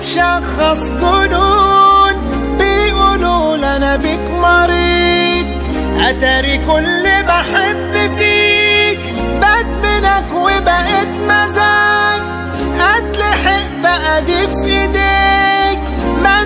بتشخص جنون، بيقولوا انا بيك مريض، اتاري كل بحب فيك بدمنك وبقيت مزاج، اتلحق بقى دي في ايديك، ما